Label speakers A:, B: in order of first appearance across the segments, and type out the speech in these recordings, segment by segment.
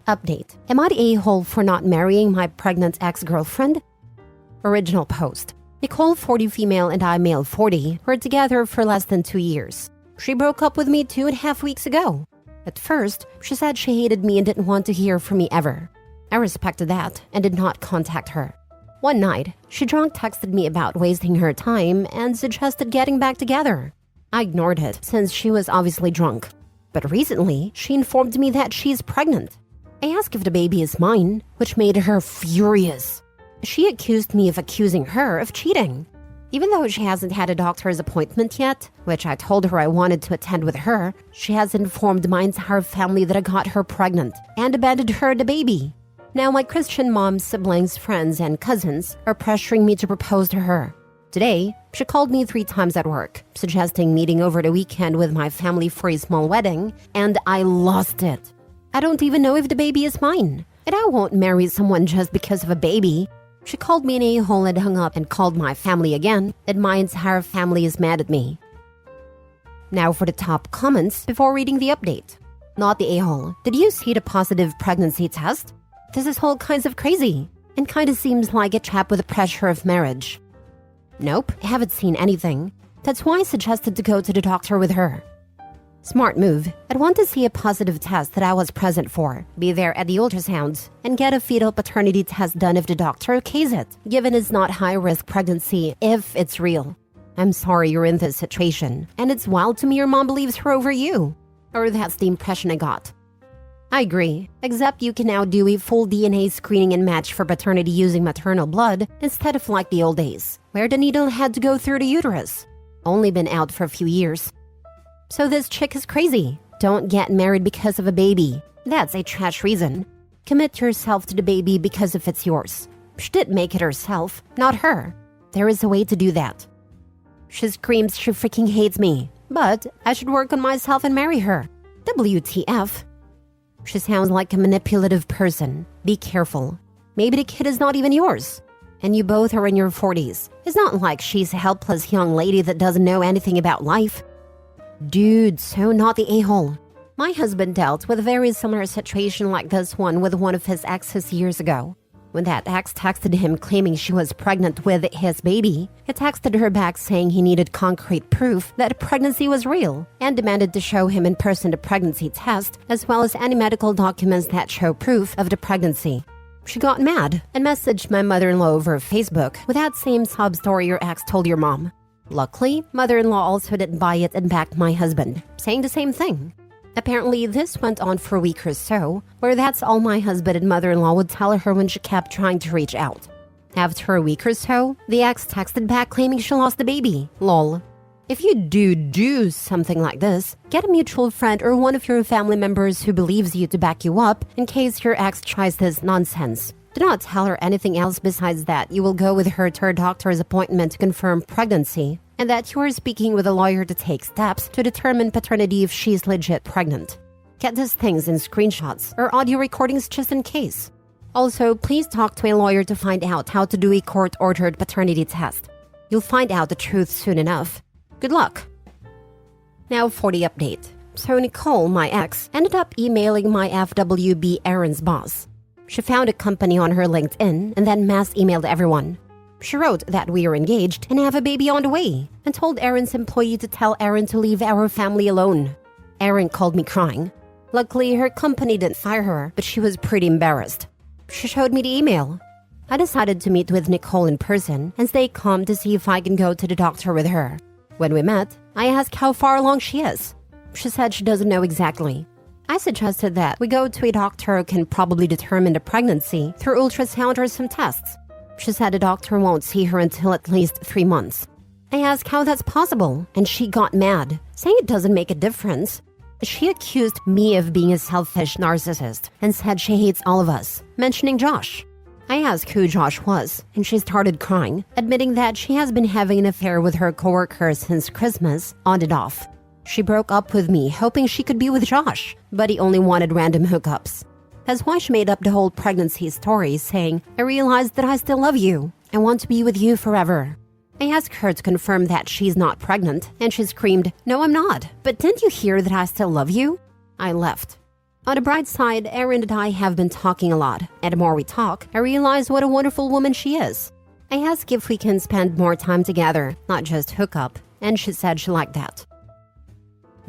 A: Update. Am I the a-hole for not marrying my pregnant ex-girlfriend? Original post. Nicole, 40 female, and I, male 40, were together for less than 2 years. She broke up with me 2.5 weeks ago. At first, she said she hated me and didn't want to hear from me ever. I respected that and did not contact her. One night, she drunk texted me about wasting her time and suggested getting back together. I ignored it since she was obviously drunk. But recently, she informed me that she's pregnant. I asked if the baby is mine, which made her furious. She accused me of accusing her of cheating. Even though she hasn't had a doctor's appointment yet, which I told her I wanted to attend with her, she has informed my entire family that I got her pregnant and abandoned her and the baby. Now my Christian mom's siblings, friends, and cousins are pressuring me to propose to her. Today, she called me 3 times at work, suggesting meeting over the weekend with my family for a small wedding, and I lost it. I don't even know if the baby is mine, and I won't marry someone just because of a baby. She called me an a-hole and hung up and called my family again, and my entire family is mad at me. Now for the top comments before reading the update. Not the a-hole. Did you see the positive pregnancy test? This is all kinds of crazy, and kinda seems like a trap with the pressure of marriage. Nope, I haven't seen anything. That's why I suggested to go to the doctor with her. Smart move. I'd want to see a positive test that I was present for, be there at the ultrasound, and get a fetal paternity test done if the doctor okays it, given it's not high-risk pregnancy if it's real. I'm sorry you're in this situation, and it's wild to me your mom believes her over you. Or that's the impression I got. I agree, except you can now do a full DNA screening and match for paternity using maternal blood instead of like the old days, where the needle had to go through the uterus. Only been out for a few years. So this chick is crazy. Don't get married because of a baby. That's a trash reason. Commit yourself to the baby because if it's yours. She did make it herself, not her. There is a way to do that. She screams she freaking hates me, but I should work on myself and marry her. WTF. She sounds like a manipulative person. Be careful. Maybe the kid is not even yours. And you both are in your 40s. It's not like she's a helpless young lady that doesn't know anything about life. Dude, so not the a-hole. My husband dealt with a very similar situation like this one with one of his exes years ago. When that ex texted him claiming she was pregnant with his baby, he texted her back saying he needed concrete proof that the pregnancy was real and demanded to show him in person the pregnancy test as well as any medical documents that show proof of the pregnancy. She got mad and messaged my mother-in-law over Facebook with that same sob story your ex told your mom. Luckily, mother-in-law also didn't buy it and backed my husband, saying the same thing. Apparently, this went on for a week or so, where that's all my husband and mother-in-law would tell her when she kept trying to reach out. After a week or so, the ex texted back claiming she lost the baby. Lol. If you do something like this, get a mutual friend or one of your family members who believes you to back you up in case your ex tries this nonsense. Do not tell her anything else besides that you will go with her to her doctor's appointment to confirm pregnancy, and that you are speaking with a lawyer to take steps to determine paternity if she's legit pregnant. Get these things in screenshots or audio recordings just in case. Also, please talk to a lawyer to find out how to do a court-ordered paternity test. You'll find out the truth soon enough. Good luck! Now for the update. So Nicole, my ex, ended up emailing my FWB Aaron's boss. She found a company on her LinkedIn and then mass emailed everyone. She wrote that we are engaged and have a baby on the way and told Aaron's employee to tell Aaron to leave our family alone. Aaron called me crying. Luckily, her company didn't fire her, but she was pretty embarrassed. She showed me the email. I decided to meet with Nicole in person and stay calm to see if I can go to the doctor with her. When we met, I asked how far along she is. She said she doesn't know exactly. I suggested that we go to a doctor who can probably determine the pregnancy through ultrasound or some tests. She said the doctor won't see her until at least 3 months. I asked how that's possible, and she got mad, saying it doesn't make a difference. She accused me of being a selfish narcissist and said she hates all of us, mentioning Josh. I asked who Josh was, and she started crying, admitting that she has been having an affair with her coworker since Christmas, on and off. She broke up with me, hoping she could be with Josh, but he only wanted random hookups. That's why she made up the whole pregnancy story, saying, I realized that I still love you. I want to be with you forever. I asked her to confirm that she's not pregnant, and she screamed, "No, I'm not. But didn't you hear that I still love you?" I left. On the bright side, Erin and I have been talking a lot, and the more we talk, I realize what a wonderful woman she is. I asked if we can spend more time together, not just hook up, and she said she liked that.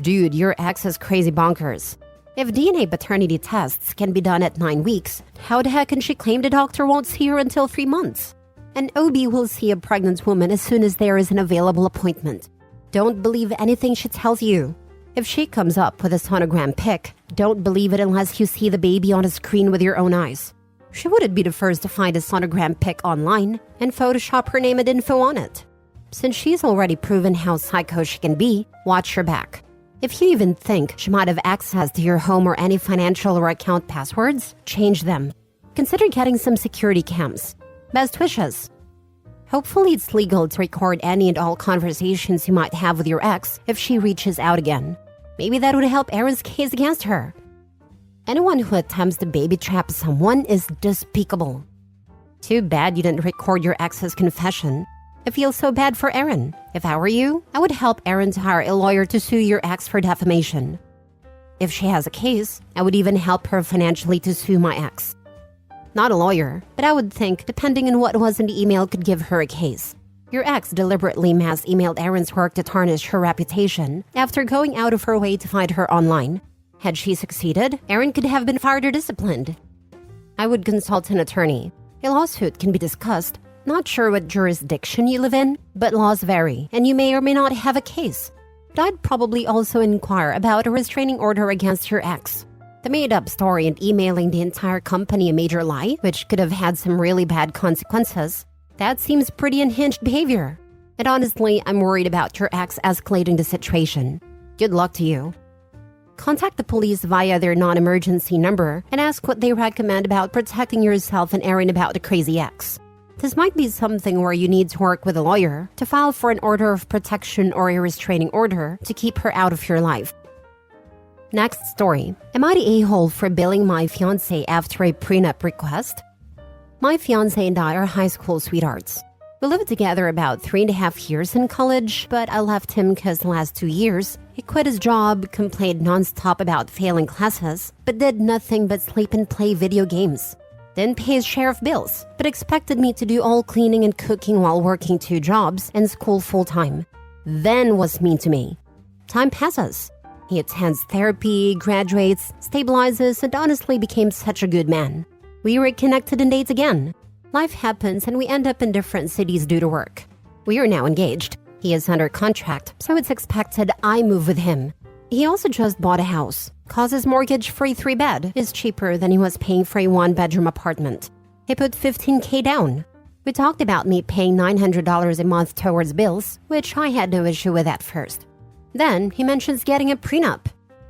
A: Dude, your ex is crazy bonkers. If DNA paternity tests can be done at 9 weeks, how the heck can she claim the doctor won't see her until 3 months? An OB will see a pregnant woman as soon as there is an available appointment. Don't believe anything she tells you. If she comes up with a sonogram pic, don't believe it unless you see the baby on a screen with your own eyes. She wouldn't be the first to find a sonogram pic online and Photoshop her name and info on it. Since she's already proven how psycho she can be, watch her back. If you even think she might have access to your home or any financial or account passwords, change them. Consider getting some security cams. Best wishes. Hopefully it's legal to record any and all conversations you might have with your ex if she reaches out again. Maybe that would help Erin's case against her. Anyone who attempts to baby trap someone is despicable. Too bad you didn't record your ex's confession. I feel so bad for Erin. If I were you, I would help Erin to hire a lawyer to sue your ex for defamation. If she has a case, I would even help her financially to sue my ex. Not a lawyer, but I would think, depending on what was in the email, could give her a case. Your ex deliberately mass emailed Erin's work to tarnish her reputation after going out of her way to find her online. Had she succeeded, Erin could have been fired or disciplined. I would consult an attorney. A lawsuit can be discussed. Not sure what jurisdiction you live in, but laws vary, and you may or may not have a case. But I'd probably also inquire about a restraining order against your ex. The made-up story and emailing the entire company a major lie, which could have had some really bad consequences, that seems pretty unhinged behavior. And honestly, I'm worried about your ex escalating the situation. Good luck to you. Contact the police via their non-emergency number and ask what they recommend about protecting yourself and Erin about the crazy ex. This might be something where you need to work with a lawyer to file for an order of protection or a restraining order to keep her out of your life. Next story. Am I the a-hole for billing my fiancé after a prenup request? My fiancé and I are high school sweethearts. We lived together about 3.5 years in college, but I left him because the last 2 years, he quit his job, complained nonstop about failing classes, but did nothing but sleep and play video games. Didn't pay his share of bills, but expected me to do all cleaning and cooking while working 2 jobs and school full-time. Then was mean to me. Time passes. He attends therapy, graduates, stabilizes, and honestly became such a good man. We reconnected and dates again. Life happens and we end up in different cities due to work. We are now engaged. He is under contract, so it's expected I move with him. He also just bought a house. Cause his mortgage for a 3-bed is cheaper than he was paying for a 1-bedroom apartment. He put $15,000 down. We talked about me paying $900 a month towards bills, which I had no issue with at first. Then he mentions getting a prenup.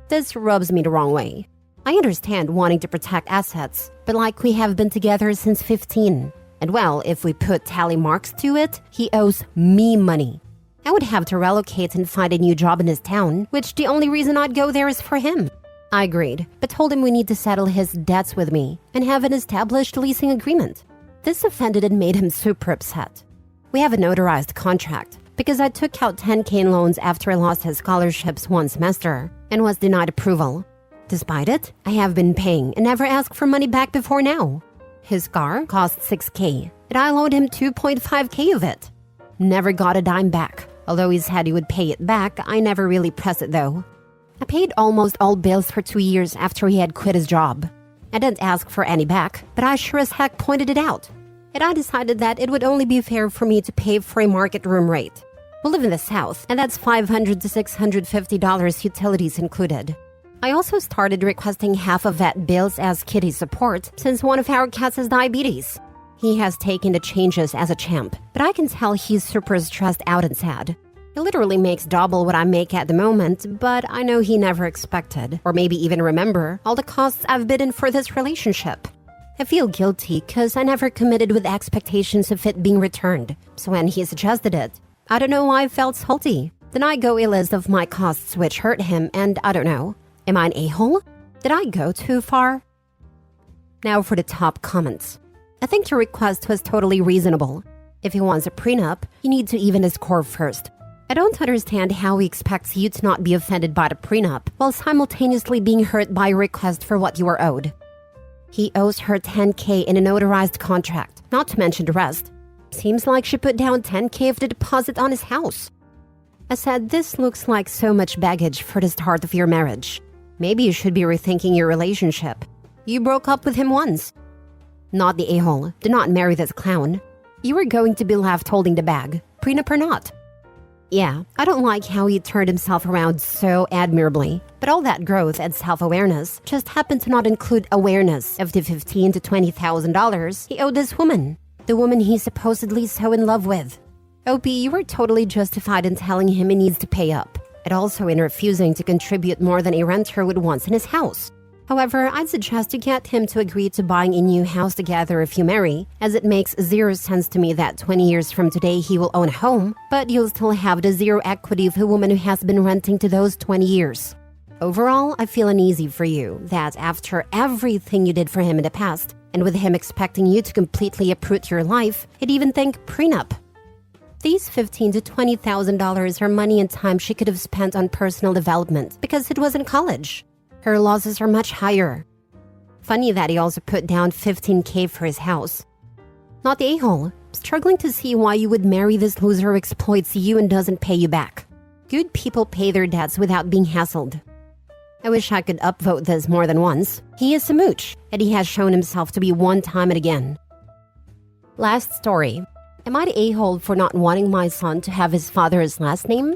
A: This rubs me the wrong way. I understand wanting to protect assets, but like we have been together since 15. And well, if we put tally marks to it, he owes me money. I would have to relocate and find a new job in his town, which the only reason I'd go there is for him. I agreed, but told him we need to settle his debts with me and have an established leasing agreement. This offended and made him super upset. We have a notarized contract because I took out $10,000 in loans after I lost his scholarships 1 semester and was denied approval. Despite it, I have been paying and never asked for money back before now. His car cost $6,000, and I loaned him $2.5K of it. Never got a dime back. Although he said he would pay it back, I never really pressed it though. I paid almost all bills for 2 years after he had quit his job. I didn't ask for any back, but I sure as heck pointed it out. And I decided that it would only be fair for me to pay for a market room rate. We live in the South, and that's $500 to $650 utilities included. I also started requesting half of vet bills as kitty support since one of our cats has diabetes. He has taken the changes as a champ, but I can tell he's super stressed out and sad. He literally makes double what I make at the moment, but I know he never expected, or maybe even remember, all the costs I've bidden for this relationship. I feel guilty because I never committed with expectations of it being returned, so when he suggested it, I don't know why I felt salty. Then I go a list of my costs which hurt him, and I don't know. Am I an a-hole? Did I go too far? Now for the top comments. I think your request was totally reasonable. If he wants a prenup, you need to even his score first. I don't understand how he expects you to not be offended by the prenup while simultaneously being hurt by a request for what you are owed. He owes her $10K in a notarized contract, not to mention the rest. Seems like she put down $10K of the deposit on his house. I said, this looks like so much baggage for the start of your marriage. Maybe you should be rethinking your relationship. You broke up with him once. Not the a-hole. Do not marry this clown. You were going to be left holding the bag, prenup or not. Yeah, I don't like how he turned himself around so admirably. But all that growth and self-awareness just happened to not include awareness of the $15,000 to $20,000 he owed this woman. The woman he's supposedly so in love with. OP, you were totally justified in telling him he needs to pay up, and also in refusing to contribute more than a renter would want in his house. However, I'd suggest you get him to agree to buying a new house together if you marry, as it makes zero sense to me that 20 years from today he will own a home, but you'll still have the zero equity of a woman who has been renting to those 20 years. Overall, I feel uneasy for you that after everything you did for him in the past, and with him expecting you to completely uproot your life, he'd even think prenup. These $15,000 to $20,000 are money and time she could have spent on personal development because it was in college. Her losses are much higher. Funny that he also put down $15K for his house. Not the a-hole. Struggling to see why you would marry this loser who exploits you and doesn't pay you back. Good people pay their debts without being hassled. I wish I could upvote this more than once. He is a mooch, and he has shown himself to be one time and again. Last story. Am I the a-hole for not wanting my son to have his father's last name?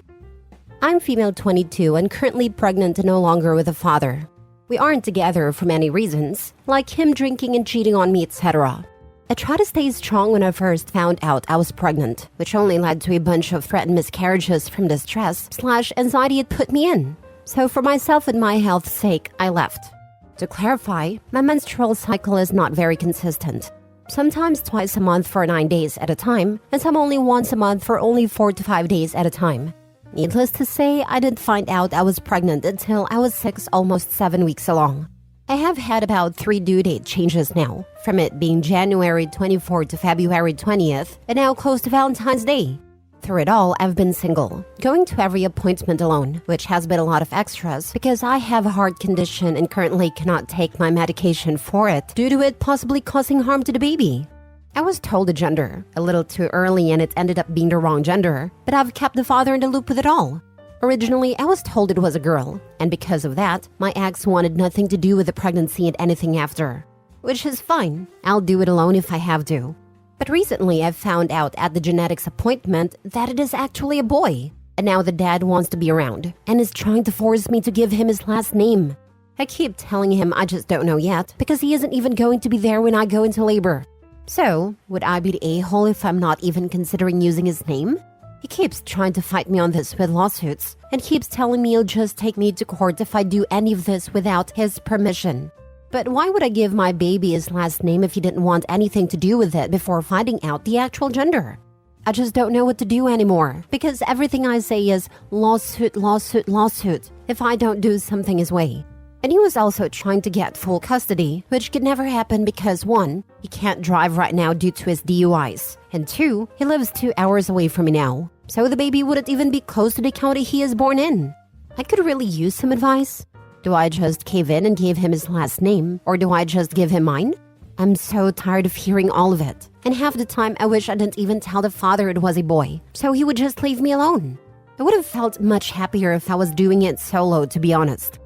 A: I'm female 22 and currently pregnant and no longer with a father. We aren't together for many reasons, like him drinking and cheating on me, etc. I tried to stay strong when I first found out I was pregnant, which only led to a bunch of threatened miscarriages from the stress/anxiety it put me in. So for myself and my health's sake, I left. To clarify, my menstrual cycle is not very consistent. Sometimes twice a month for 9 days at a time, and some only once a month for only 4 to 5 days at a time. Needless to say, I didn't find out I was pregnant until I was 6, almost 7 weeks along. I have had about 3 due date changes now, from it being January 24th to February 20th, and now close to Valentine's Day. Through it all, I've been single, going to every appointment alone, which has been a lot of extras because I have a heart condition and currently cannot take my medication for it due to it possibly causing harm to the baby. I was told a gender, a little too early, and it ended up being the wrong gender, but I've kept the father in the loop with it all. Originally, I was told it was a girl, and because of that, my ex wanted nothing to do with the pregnancy and anything after. Which is fine, I'll do it alone if I have to. But recently, I found out at the genetics appointment that it is actually a boy, and now the dad wants to be around, and is trying to force me to give him his last name. I keep telling him I just don't know yet, because he isn't even going to be there when I go into labor. So, would I be the a-hole if I'm not even considering using his name? He keeps trying to fight me on this with lawsuits, and keeps telling me he'll just take me to court if I do any of this without his permission. But why would I give my baby his last name if he didn't want anything to do with it before finding out the actual gender? I just don't know what to do anymore, because everything I say is lawsuit, lawsuit, lawsuit if I don't do something his way. And he was also trying to get full custody, which could never happen because 1, he can't drive right now due to his DUIs, and 2, he lives 2 hours away from me now, so the baby wouldn't even be close to the county he is born in. I could really use some advice. Do I just cave in and give him his last name, or do I just give him mine? I'm so tired of hearing all of it, and half the time I wish I didn't even tell the father it was a boy, so he would just leave me alone. I would have felt much happier if I was doing it solo, to be honest.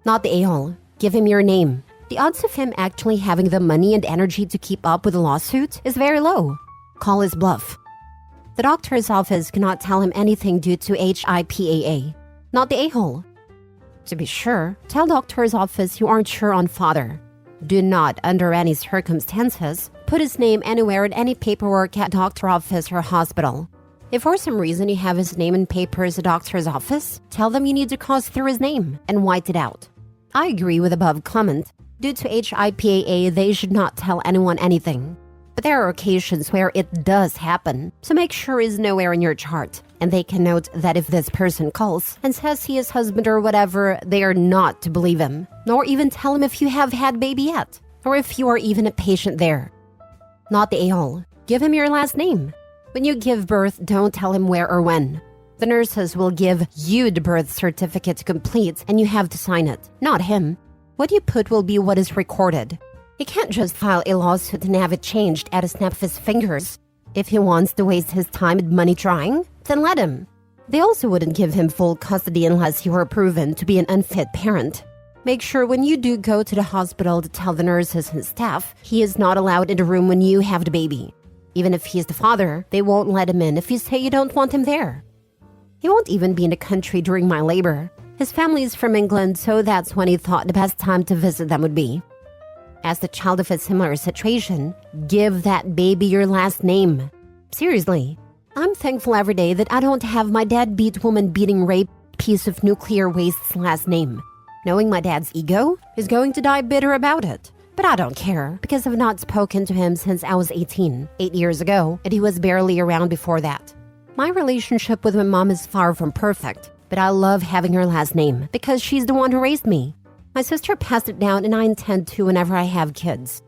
A: Not the a-hole. Give him your name. The odds of him actually having the money and energy to keep up with a lawsuit is very low. Call his bluff. The doctor's office cannot tell him anything due to HIPAA. Not the a-hole. To be sure, tell doctor's office you aren't sure on father. Do not, under any circumstances, put his name anywhere in any paperwork at doctor office or hospital. If for some reason you have his name in papers at doctor's office, tell them you need to cross through his name and white it out. I agree with above comment. Due to HIPAA, they should not tell anyone anything. But there are occasions where it does happen, so make sure it's nowhere in your chart. And they can note that if this person calls and says he is husband or whatever, they are not to believe him, nor even tell him if you have had baby yet, or if you are even a patient there. Not the a-hole. Give him your last name. When you give birth, don't tell him where or when. The nurses will give you the birth certificate to complete, and you have to sign it, not him. What you put will be what is recorded. He can't just file a lawsuit and have it changed at a snap of his fingers. If he wants to waste his time and money trying, then let him. They also wouldn't give him full custody unless you are proven to be an unfit parent. Make sure when you do go to the hospital to tell the nurses and staff, he is not allowed in the room when you have the baby. Even if he's the father, they won't let him in if you say you don't want him there. He won't even be in the country during my labor. His family is from England, so that's when he thought the best time to visit them would be. As the child of a similar situation, give that baby your last name. Seriously, I'm thankful every day that I don't have my deadbeat woman beating rape piece of nuclear waste's last name. Knowing my dad's ego is going to die bitter about it. But I don't care, because I've not spoken to him since I was 18, 8 years ago, and he was barely around before that. My relationship with my mom is far from perfect, but I love having her last name because she's the one who raised me. My sister passed it down, and I intend to whenever I have kids.